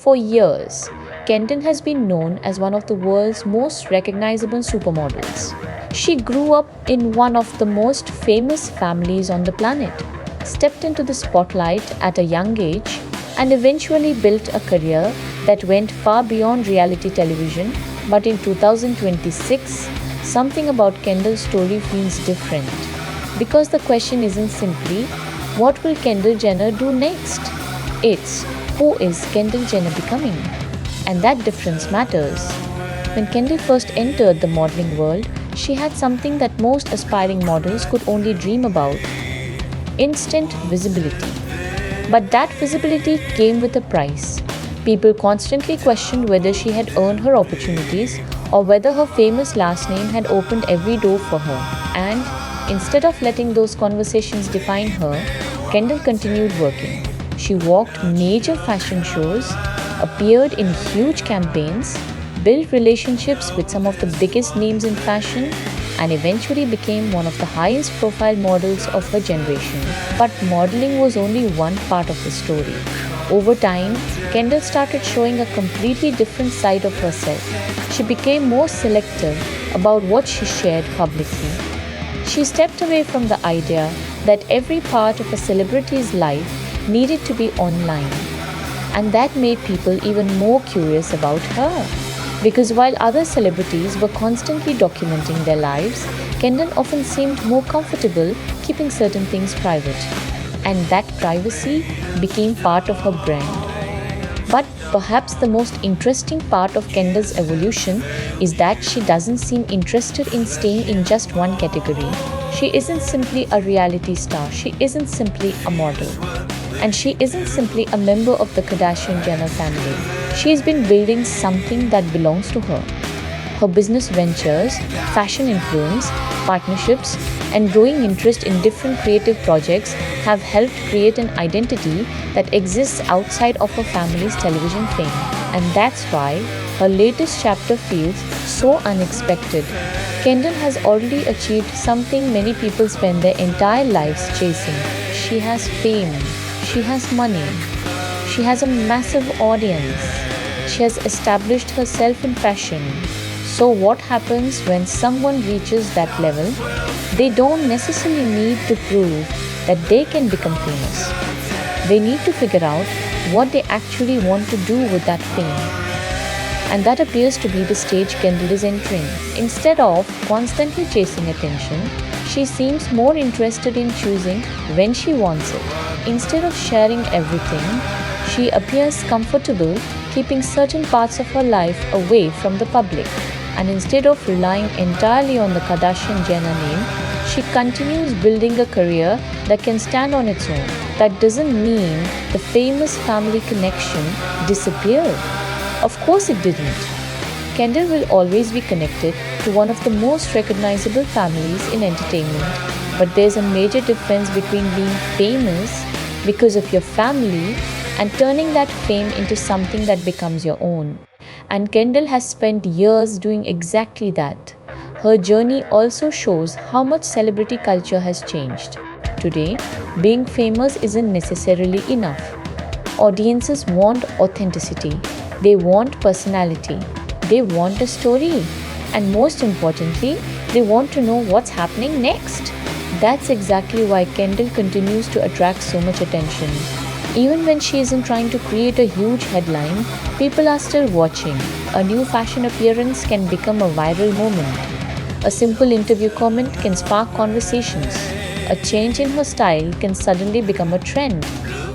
For years, Kendall has been known as one of the world's most recognizable supermodels. She grew up in one of the most famous families on the planet, stepped into the spotlight at a young age, and eventually built a career that went far beyond reality television. But in 2026, something about Kendall's story feels different. Because the question isn't simply, what will Kendall Jenner do next? It's, who is Kendall Jenner becoming? And that difference matters. When Kendall first entered the modeling world, she had something that most aspiring models could only dream about: instant visibility. But that visibility came with a price. People constantly questioned whether she had earned her opportunities or whether her famous last name had opened every door for her. And instead of letting those conversations define her, Kendall continued working. She walked major fashion shows, appeared in huge campaigns, built relationships with some of the biggest names in fashion, and eventually became one of the highest profile models of her generation. But modeling was only one part of the story. Over time, Kendall started showing a completely different side of herself. She became more selective about what she shared publicly. She stepped away from the idea that every part of a celebrity's life needed to be online. And that made people even more curious about her. Because while other celebrities were constantly documenting their lives, Kendall often seemed more comfortable keeping certain things private. And that privacy became part of her brand. But perhaps the most interesting part of Kendall's evolution is that she doesn't seem interested in staying in just one category. She isn't simply a reality star, she isn't simply a model. And she isn't simply a member of the Kardashian-Jenner family. She's been building something that belongs to her. Her business ventures, fashion influence, partnerships, and growing interest in different creative projects have helped create an identity that exists outside of her family's television fame. And that's why her latest chapter feels so unexpected. Kendall has already achieved something many people spend their entire lives chasing. She has fame. She has money. She has a massive audience. She has established herself in fashion. So what happens when someone reaches that level? They don't necessarily need to prove that they can become famous. They need to figure out what they actually want to do with that fame. And that appears to be the stage Kendall is entering. Instead of constantly chasing attention, she seems more interested in choosing when she wants it. Instead of sharing everything, she appears comfortable keeping certain parts of her life away from the public. And instead of relying entirely on the Kardashian-Jenner name, she continues building a career that can stand on its own. That doesn't mean the famous family connection disappeared. Of course it didn't. Kendall will always be connected to one of the most recognizable families in entertainment. But there's a major difference between being famous because of your family and turning that fame into something that becomes your own. And Kendall has spent years doing exactly that. Her journey also shows how much celebrity culture has changed. Today, being famous isn't necessarily enough. Audiences want authenticity. They want personality. They want a story. And most importantly, they want to know what's happening next. That's exactly why Kendall continues to attract so much attention. Even when she isn't trying to create a huge headline, people are still watching. A new fashion appearance can become a viral moment. A simple interview comment can spark conversations. A change in her style can suddenly become a trend.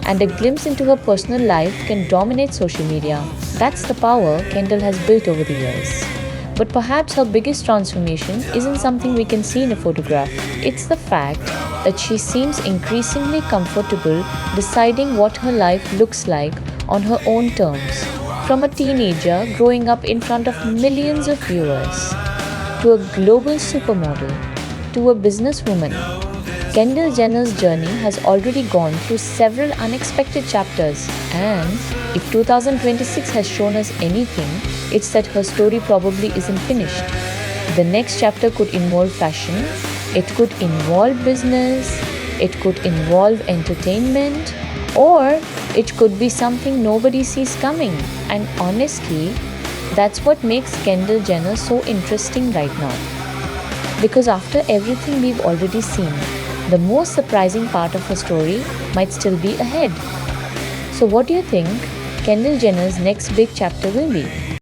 And a glimpse into her personal life can dominate social media. That's the power Kendall has built over the years. But perhaps her biggest transformation isn't something we can see in a photograph. It's the fact that she seems increasingly comfortable deciding what her life looks like on her own terms. From a teenager growing up in front of millions of viewers, to a global supermodel, to a businesswoman, Kendall Jenner's journey has already gone through several unexpected chapters, and if 2026 has shown us anything, it's that her story probably isn't finished. The next chapter could involve fashion, it could involve business, it could involve entertainment, or It could be something nobody sees coming. And honestly, that's what makes Kendall Jenner so interesting right now. Because after everything we've already seen, the most surprising part of her story might still be ahead. So, what do you think Kendall Jenner's next big chapter will be?